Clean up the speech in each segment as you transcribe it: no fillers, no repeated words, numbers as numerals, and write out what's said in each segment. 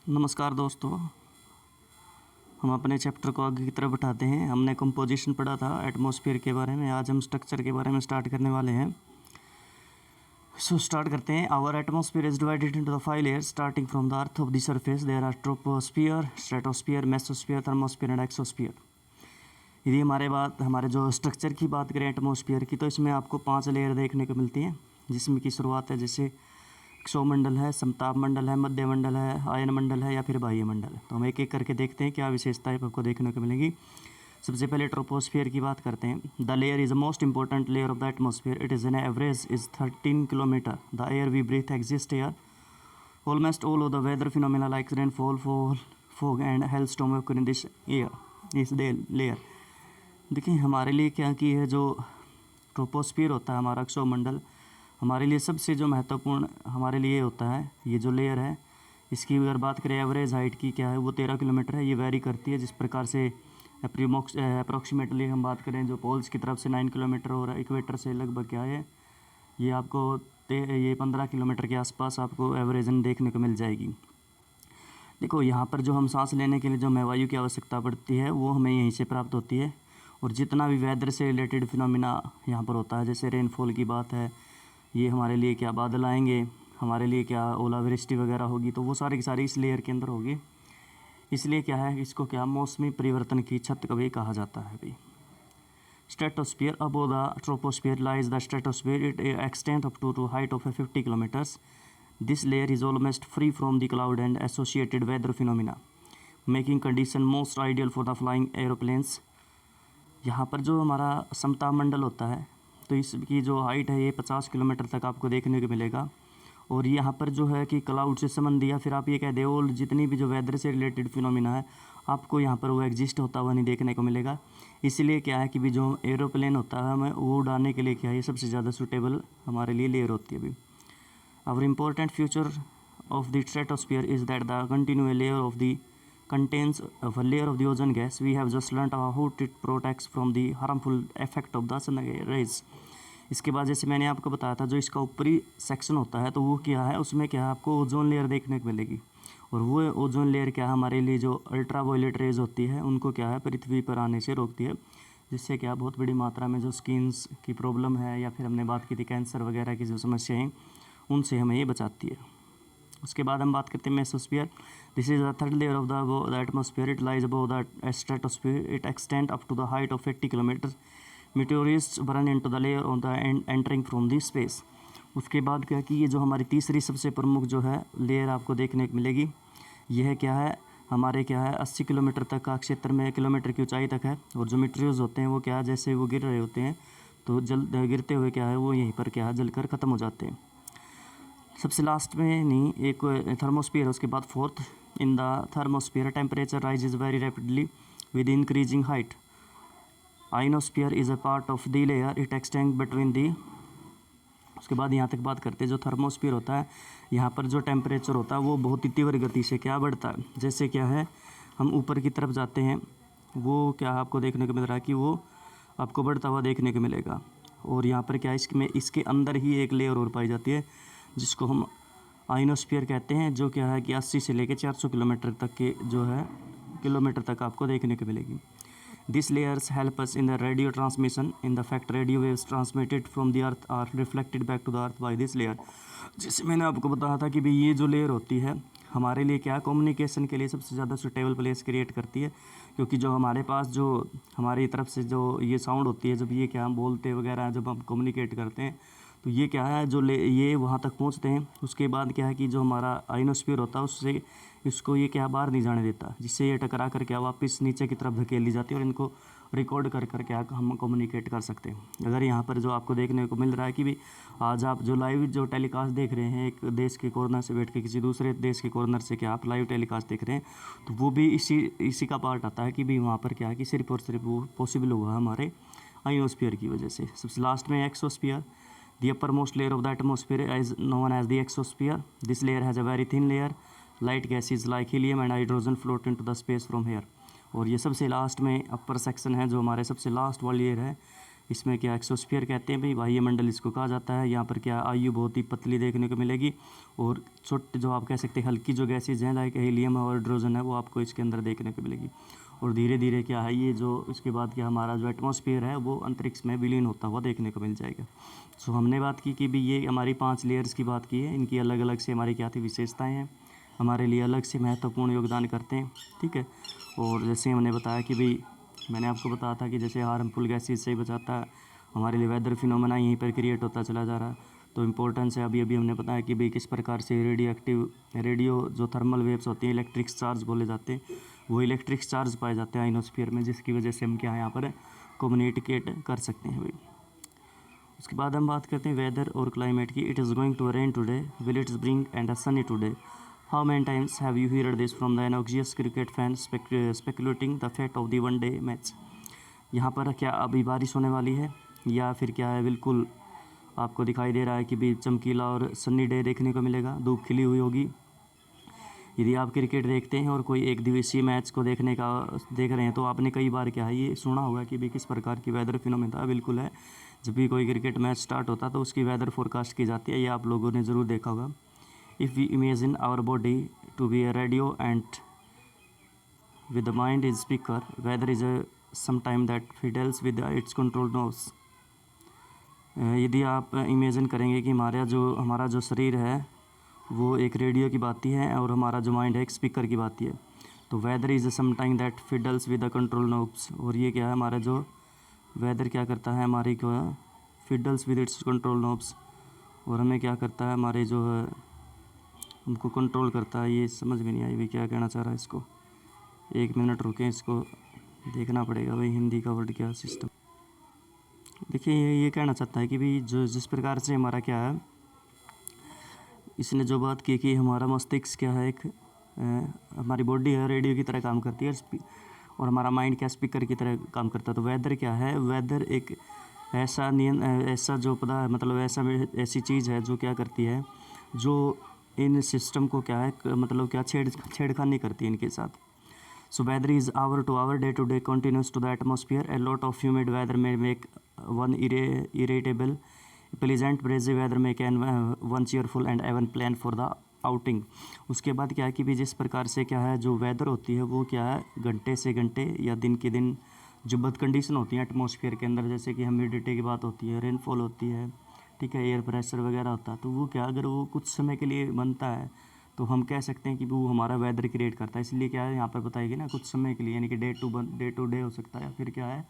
नमस्कार दोस्तों, हम अपने चैप्टर को आगे की तरफ बढ़ाते हैं। हमने कंपोजिशन पढ़ा था एटमॉस्फेयर के बारे में। आज हम स्ट्रक्चर के बारे में स्टार्ट करने वाले हैं। स्टार्ट करते हैं। Our atmosphere is divided into the 5 layers starting from the earth of the surface. There are troposphere, stratosphere, mesosphere, thermosphere and exosphere. यदि हमारे जो स्ट्रक्चर की बात करें एटमॉस्फेयर की, तो इसमें आपको 5 लेयर देखने को मिलती हैं, जिसमें की शुरुआत है जैसे क्षोमंडल है, समताप मंडल है, मध्य मंडल है, आयन मंडल है या फिर बाह्य मंडल है। तो हम एक एक करके देखते हैं क्या विशेषताएं आपको देखने को मिलेंगी। सबसे पहले ट्रोपोस्फियर की बात करते हैं। The layer is the most important layer of the atmosphere. It is an average is 13 kilometre. The air we breathe exist air almost all of the weather phenomena like rainfall, fog and hailstorm occur in this air इस layer. देखिए हमारे लिए क्या की है, जो troposphere होता है हमारा क्षोमंडल, हमारे लिए सबसे जो महत्वपूर्ण हमारे लिए होता है ये जो लेयर है, इसकी अगर बात करें एवरेज हाइट की क्या है वो 13 किलोमीटर है। ये वेरी करती है जिस प्रकार से अप्रोक्सीमेटली हम बात करें जो पोल्स की तरफ से 9 किलोमीटर और इक्वेटर से लगभग क्या है ये आपको ये 15 किलोमीटर के आसपास आपको एवरेजन देखने को मिल जाएगी। देखो यहाँ पर जो हम सांस लेने के लिए जो हमें वायु की आवश्यकता पड़ती है वो हमें यहीं से प्राप्त होती है। और जितना भी वेदर से रिलेटेड फिनोमिना यहाँ पर होता है, जैसे रेनफॉल की बात है, ये हमारे लिए क्या बादल आएंगे, हमारे लिए क्या ओलावृष्टि वगैरह होगी, तो वो सारी की सारी इस लेयर के अंदर होगी। इसलिए क्या है, इसको क्या मौसमी परिवर्तन की छत कभी कहा जाता है भाई। Stratosphere above the troposphere lies the stratosphere. It extend up to height of 50 kilometres. This layer is almost free from the cloud and associated weather phenomena making condition most ideal for the flying aeroplanes. यहाँ पर जो हमारा समताप मंडल होता है तो इसकी जो हाइट है ये 50 किलोमीटर तक आपको देखने को मिलेगा। और यहाँ पर जो है कि क्लाउड से संबंधी या फिर आप ये कह दे और जितनी भी जो वेदर से रिलेटेड फिनोमिना है आपको यहाँ पर वो एग्जिस्ट होता हुआ नहीं देखने को मिलेगा। इसलिए क्या है कि भी जो एरोप्लेन होता है हमें वो उड़ाने के लिए क्या है, ये सबसे ज़्यादा सूटेबल हमारे लिए लेयर होती है अभी। Our important future of the stratosphere is that the continual layer of the contains a layer of the ozone gas. We have just learnt how it protects from the harmful effect of the sun rays. इसके बाद जैसे मैंने आपको बताया था जो इसका ऊपरी सेक्शन होता है तो वो क्या है, उसमें क्या है आपको ओजोन लेयर देखने को मिलेगी। और वो ओजोन लेयर क्या है हमारे लिए जो अल्ट्रा वायलेट रेज होती है उनको क्या है पृथ्वी पर आने से रोकती है, जिससे क्या बहुत बड़ी मात्रा में जो स्किन्स की प्रॉब्लम है या फिर हमने बात की थी कैंसर वगैरह की जो समस्याएँ उनसे हमें ये बचाती है। उसके बाद हम बात करते हैं mesosphere. This is the third layer of the atmosphere. It lies above the stratosphere. It extend up to the height of 80 kilometre. Meteorites burn into the layer on the entering from the space. उसके बाद क्या कि ये जो हमारी तीसरी सबसे प्रमुख जो है लेयर आपको देखने को मिलेगी, यह क्या है हमारे क्या है 80 किलोमीटर तक का क्षेत्र में किलोमीटर की ऊंचाई तक है। और जो मीटेरियल्स होते हैं वो क्या है जैसे वो गिर रहे होते हैं तो गिरते हुए क्या है वो यहीं पर क्या है जलकर ख़त्म हो जाते हैं। सबसे लास्ट में नहीं एक थर्मोस्फियर है, उसके बाद fourth. In the thermosphere temperature rises very rapidly with increasing height. Ionosphere is a part of the layer. It extend between the. उसके बाद यहाँ तक बात करते हैं जो थर्मोस्फियर होता है, यहाँ पर जो टेम्परेचर होता है वो बहुत ही तीव्र गति से क्या बढ़ता है। जैसे क्या है हम ऊपर की तरफ जाते हैं वो क्या आपको देखने को मिल रहा है कि वो आपको बढ़ता हुआ देखने को मिलेगा। और यहाँ पर क्या इसके अंदर ही एक लेयर और पाई जाती है जिसको हम आइनोस्फीयर कहते हैं, जो क्या है कि 80 से लेकर 400 किलोमीटर तक के जो है किलोमीटर तक आपको देखने को मिलेगी। This layers help us in the radio transmission. In the fact radio waves transmitted from the earth are reflected back to the earth by this layer. जिससे मैंने आपको बताया था कि भाई ये जो लेयर होती है हमारे लिए क्या कम्युनिकेशन के लिए सबसे ज़्यादा सुटेबल प्लेस क्रिएट करती है, क्योंकि जो हमारे पास जो हमारी तरफ से जो ये साउंड होती है जब ये क्या हम बोलते वगैरह जब हम कम्युनिकेट करते हैं तो ये क्या है जो ये वहाँ तक पहुँचते हैं। उसके बाद क्या है कि जो हमारा आइनोस्फीयर होता है उससे इसको ये क्या बाहर नहीं जाने देता, जिससे ये टकरा कर क्या वापस नीचे की तरफ धकेल दी जाती है और इनको रिकॉर्ड कर कर क्या हम कम्युनिकेट कर सकते हैं। अगर यहाँ पर जो आपको देखने को मिल रहा है कि भी आज आप जो लाइव जो टेलीकास्ट देख रहे हैं एक देश के कॉर्नर से बैठ के किसी दूसरे देश के कॉर्नर से क्या आप लाइव टेलीकास्ट देख रहे हैं तो वो भी इसी का पार्ट आता है कि भी वहाँ पर क्या है कि सिर्फ और सिर्फ वो पॉसिबल हुआ हमारे आइनोस्फीयर की वजह से। सबसे लास्ट में exosphere. The uppermost layer of the atmosphere is known as the exosphere. This layer has a very thin layer. Light gases like helium and hydrogen float into the space from here. और ये सबसे last में अपर section है जो हमारे सबसे last वाली layer है इसमें क्या एक्सोस्फीयर कहते हैं भाई, वायुमंडल इसको कहा जाता है। यहाँ पर क्या आयु बहुत ही पतली देखने को मिलेगी, और छोटे जो आप कह सकते हैं हल्की जो गैसेज हैं लाइक हीलियम और हाइड्रोजन है वो आपको इसके अंदर देखने को मिलेगी। और धीरे धीरे क्या है ये जो इसके बाद क्या हमारा जो एटमॉस्फेयर है वो अंतरिक्ष में विलीन होता हुआ देखने को मिल जाएगा। सो हमने बात की कि भी ये हमारी 5 लेयर्स की बात की है, इनकी अलग अलग से हमारी क्या थी विशेषताएँ हैं, हमारे लिए अलग से महत्वपूर्ण योगदान करते हैं, ठीक है। और जैसे हमने बताया कि भाई मैंने आपको बताया था कि जैसे हार्मफुल गैसेज से ही बचाता है, हमारे लिए वेदर फिनोमेना यहीं पर क्रिएट होता चला जा रहा है। तो इम्पोर्टेंस है, अभी अभी हमने बताया कि भाई किस प्रकार से रेडियो जो थर्मल वेव्स होती हैं, इलेक्ट्रिक चार्ज बोले जाते हैं, वो इलेक्ट्रिक चार्ज पाए जाते हैं आइनोस्फीयर में, जिसकी वजह से हम क्या है यहाँ पर कम्युनिकेट कर सकते हैं भाई। उसके बाद हम बात करते हैं वेदर और क्लाइमेट की। It is going to rain today, will it's bring and a sunny today, how many times have you heard this from the obnoxious cricket fan speculating the fate of the one day match. यहाँ पर क्या अभी बारिश होने वाली है या फिर क्या है, बिल्कुल आपको दिखाई दे रहा है कि भी चमकीला और सन्नी डे देखने को मिलेगा, धूप खिली हुई होगी। यदि आप क्रिकेट देखते हैं और कोई एक दिवसीय मैच को देख रहे हैं तो आपने कई बार क्या है ये सुना होगा कि भी किस प्रकार की वेदर फिनोमेना बिल्कुल है। जब भी कोई क्रिकेट मैच स्टार्ट होता है तो उसकी वेदर फोरकास्ट की जाती है, ये आप लोगों ने ज़रूर देखा होगा। If we imagine our body to be a radio and with the mind is speaker, weather is a sometime that fiddles with its control knows। यदि आप इमेजिन करेंगे कि हमारा जो शरीर है वो एक रेडियो की बाती है और हमारा जो माइंड है एक स्पीकर की बाती है, तो weather is sometime that fiddles with the control knobs. और ये क्या है, हमारा जो वेदर क्या करता है, हमारी क्या है fiddles with its control knobs, और हमें क्या करता है, हमारे जो है हमको कंट्रोल करता है। ये समझ में नहीं आई भाई क्या कहना चाह रहा है इसको, 1 मिनट रुकें, इसको देखना पड़ेगा भाई हिंदी का वर्ड क्या सिस्टम। देखिए ये कहना चाहता है कि भाई जो जिस प्रकार से हमारा क्या है, इसने जो बात की कि हमारा मस्तिष्क क्या है, हमारी बॉडी है रेडियो की तरह काम करती है और हमारा माइंड क्या स्पीकर की तरह काम करता है। तो वेदर क्या है, वेदर एक ऐसा जो पदार्थ मतलब ऐसी चीज़ है जो क्या करती है, जो इन सिस्टम को क्या है मतलब क्या छेड़खानी करती है इनके साथ। So weather is hour to hour, day to day continuous to the atmosphere, a lot of humid weather में make one irritable, pleasant breezy weather में can one cheerful and even plan for the outing. उसके बाद क्या है कि भी जिस प्रकार से क्या है जो वेदर होती है वो क्या है घंटे से घंटे या दिन के दिन जो बद कंडीशन होती हैं एटमॉस्फेयर के अंदर, जैसे कि ह्यूमिडिटी की बात होती है, रेनफॉल होती है, ठीक है, एयर प्रेशर वगैरह होता है, तो वो क्या अगर वो कुछ समय के लिए बनता है तो हम कह सकते हैं कि वो हमारा वेदर क्रिएट करता है। इसलिए क्या है यहाँ पर बताएगी ना कुछ समय के लिए, यानी कि डे टू डे हो सकता है, या फिर क्या है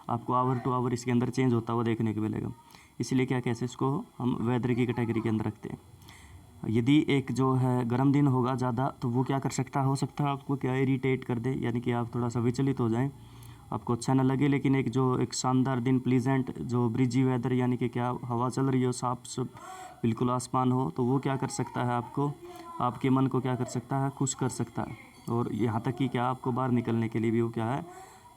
आपको आवर टू आवर इसके अंदर चेंज होता हुआ देखने को मिलेगा। इसलिए क्या कैसे इसको हम वेदर की कैटेगरी के अंदर रखते हैं। यदि एक जो है गर्म दिन होगा ज़्यादा तो वो क्या कर सकता हो सकता है आपको क्या इरिटेट कर दे, यानी कि आप थोड़ा सा विचलित हो जाएं, आपको अच्छा ना लगे। लेकिन एक शानदार दिन प्लीजेंट जो ब्रिजी वेदर, यानी कि क्या हवा चल रही हो, साफ बिल्कुल आसमान हो, तो वो क्या कर सकता है आपको, आपके मन को क्या कर सकता है, खुश कर सकता है, और यहाँ तक कि क्या आपको बाहर निकलने के लिए भी वो क्या है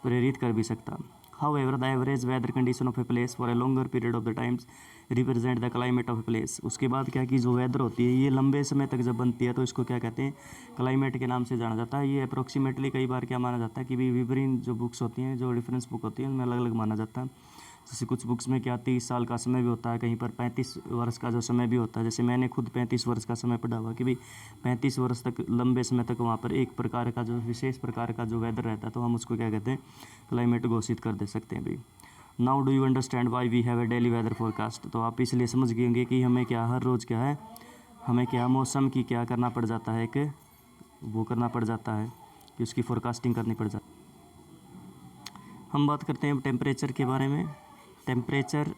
प्रेरित कर भी सकता है। However, the average weather condition of a place for a longer period of the times represent the climate of a place। उसके बाद क्या कि जो वेदर होती है ये लंबे समय तक जब बनती है तो इसको क्या कहते हैं, क्लाइमेट के नाम से जाना जाता है। ये अप्रोक्सीमेटली कई बार क्या माना जाता है कि भी विभिन्न जो बुक्स होती हैं, जो रेफरेंस बुक होती हैं, उनमें अलग अलग माना जाता है। जैसे कुछ बुक्स में क्या 30 साल का समय भी होता है, कहीं पर 35 वर्ष का जो समय भी होता है। जैसे मैंने खुद 35 वर्ष का समय पढ़ा हुआ कि भाई 35 वर्ष तक लंबे समय तक वहाँ पर एक प्रकार का जो विशेष प्रकार का जो वेदर रहता है तो हम उसको क्या कहते हैं, क्लाइमेट घोषित कर दे सकते हैं भाई। Now do you understand why we have a daily weather forecast. तो आप इसलिए समझ गए होंगे कि हमें क्या हर रोज़ क्या है, हमें क्या मौसम की क्या करना पड़ जाता है, कि वो करना पड़ जाता है कि उसकी फोरकास्टिंग करनी पड़ जाती है। हम बात करते हैं टेम्परेचर के बारे में। Temperature,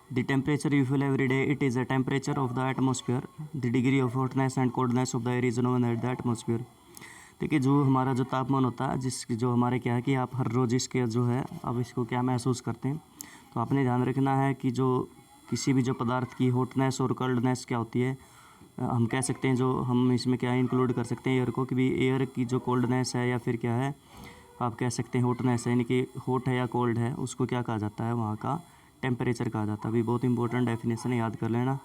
the temperature you feel every day, it is a temperature of the atmosphere, the degree of hotness and coldness of the air is known as the atmosphere। देखिए जो हमारा जो तापमान होता है, जो हमारे क्या है कि आप हर रोज़ इसके जो है अब इसको क्या महसूस करते हैं, तो आपने ध्यान रखना है कि जो किसी भी जो पदार्थ की हॉटनेस और कोल्डनेस क्या होती है, हम कह सकते हैं जो हम इसमें क्या इंक्लूड कर सकते हैं एयर को, कि भी एयर की जो कोल्डनेस है या फिर क्या है आप कह सकते हैं हॉटनेस है, यानी कि हॉट है या कोल्ड है, उसको क्या कहा जाता है, वहाँ का टेम्परेचर कहा जाता है। अभी बहुत इंपॉर्टेंट डेफिनेशन है, याद कर लेना।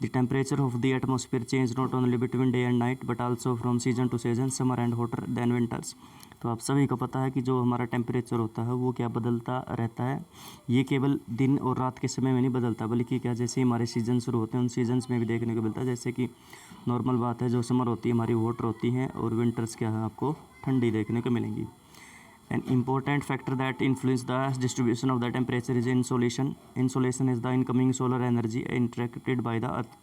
The temperature of the atmosphere change not only between day and night but also from season two season, summer and hotter then winters. तो आप सभी को पता है कि जो हमारा टेम्परेचर होता है वो क्या बदलता रहता है, ये केवल दिन और रात के समय में नहीं बदलता, बल्कि क्या जैसे हमारे सीज़न शुरू होते हैं उन सीजन्स में भी देखने को मिलता है। जैसे कि नॉर्मल बात है, जो समर होती है हमारी हॉट होती हैं और विंटर्स क्या है आपको ठंडी देखने को मिलेंगी। An important factor that influence the distribution of the temperature is insolation. Insolation is the incoming solar energy interacted by the earth.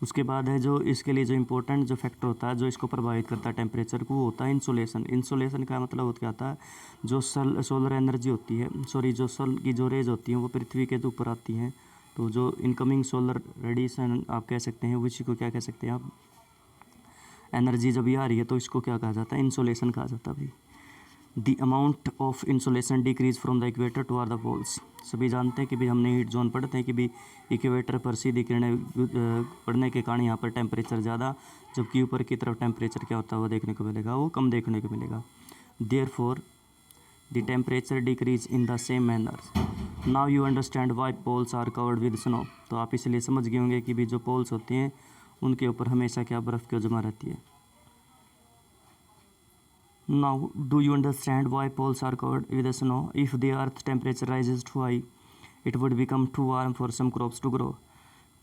उसके बाद है जो इसके लिए जो इम्पोर्टेंट जो फैक्टर होता है जो इसको प्रभावित करता है टेम्परेचर को, वो होता है इंसोलेशन। इंसोलेशन का मतलब होता क्या होता है, जो सोलर एनर्जी होती है, जो सन की जो रेज होती हैं वो पृथ्वी के ऊपर आती हैं, तो जो इनकमिंग सोलर रेडिएशन आप कह सकते हैं, उसी को क्या कह सकते हैं आप, एनर्जी जब ये आ रही है तो इसको क्या कहा जाता है, इंसोलेशन कहा जाता है भाई। The amount of insolation decrease from the equator to are the poles. सभी जानते हैं कि भाई हमने हीट जोन पढ़ते हैं कि भाई इक्वेटर पर सीधी किरणें पड़ने के कारण यहाँ पर टेम्परेचर ज़्यादा, जबकि ऊपर की तरफ टेम्परेचर क्या होता है वो देखने को मिलेगा, वो कम देखने को मिलेगा। Therefore the temperature decrease in the same manner. Now you understand why poles are covered with snow. तो आप इसलिए समझ गए होंगे कि भी जो पोल्स होते हैं उनके ऊपर हमेशा क्या बर्फ़ क्यों जमा रहती है। Now, do you understand why poles are covered with snow? If the earth temperature rises too high, it would become too warm for some crops to grow.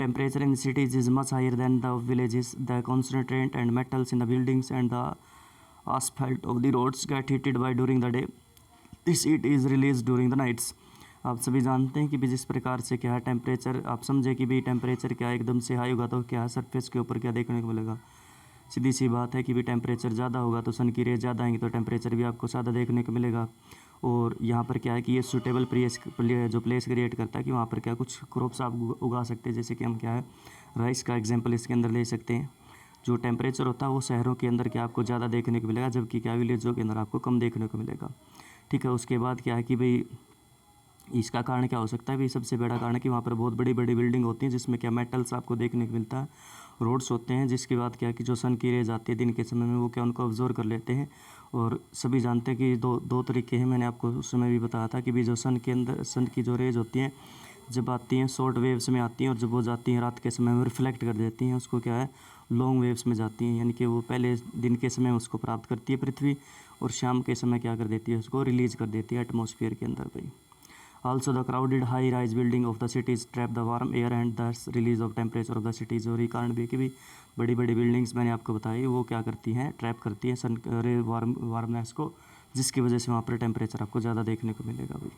Temperature in cities is much higher than the villages. The concentrate and metals in the buildings and the asphalt of the roads get heated by during the day. This heat is released during the nights. आप सभी जानते हैं कि भी जिस प्रकार से क्या है टेम्परेचर, आप समझे कि भी टेम्परेचर क्या एकदम से हाई होगा तो क्या है सरफेस के ऊपर क्या देखने को मिलेगा, सीधी सी बात है कि भी टेम्परेचर ज़्यादा होगा तो सन की रेज ज़्यादा आएंगी तो टेम्परेचर भी आपको ज़्यादा देखने को मिलेगा। और यहाँ पर क्या है कि ये सूटेबल जो प्लेस क्रिएट करता है कि वहाँ पर क्या कुछ क्रॉप्स आप उगा सकते हैं। जैसे कि हम क्या है राइस का एग्जांपल इसके अंदर ले सकते हैं। जो टेम्परेचर होता है वो शहरों के अंदर क्या आपको ज़्यादा देखने को मिलेगा, जबकि क्या विलेजों के अंदर आपको कम देखने को मिलेगा। ठीक है, उसके बाद क्या है कि भाई इसका कारण क्या हो सकता है, भाई सबसे बड़ा कारण है कि वहाँ पर बहुत बड़ी बड़ी बिल्डिंग होती हैं जिसमें क्या मेटल्स आपको देखने को मिलता है, रोड्स होते हैं, जिसके बाद क्या कि जो सन की रेज आती है दिन के समय में वो क्या उनको ऑब्जर्व कर लेते हैं। और सभी जानते हैं कि दो तरीके हैं, मैंने आपको उस समय भी बताया था कि भी जो सन के अंदर सन की जो रेज होती हैं जब आती हैं शॉर्ट वेव्स में आती हैं, और जब वो जाती हैं रात के समय में रिफ्लेक्ट कर देती हैं, उसको क्या है लॉन्ग वेव्स में जाती हैं, यानी कि वो पहले दिन के समय उसको प्राप्त करती है पृथ्वी और शाम के समय क्या कर देती है उसको रिलीज कर देती है एटमॉस्फेयर के अंदर भाई। Also, the crowded high-rise building of the cities trap the warm air and thus release of temperature of the cities। और ये कारण भी है कि भी बड़ी बड़ी बिल्डिंग्स मैंने आपको बताई वो क्या करती हैं, ट्रैप करती हैं सन वार्मनेस को, जिसकी वजह से वहाँ पर टेम्परेचर आपको ज़्यादा देखने को मिलेगा भाई।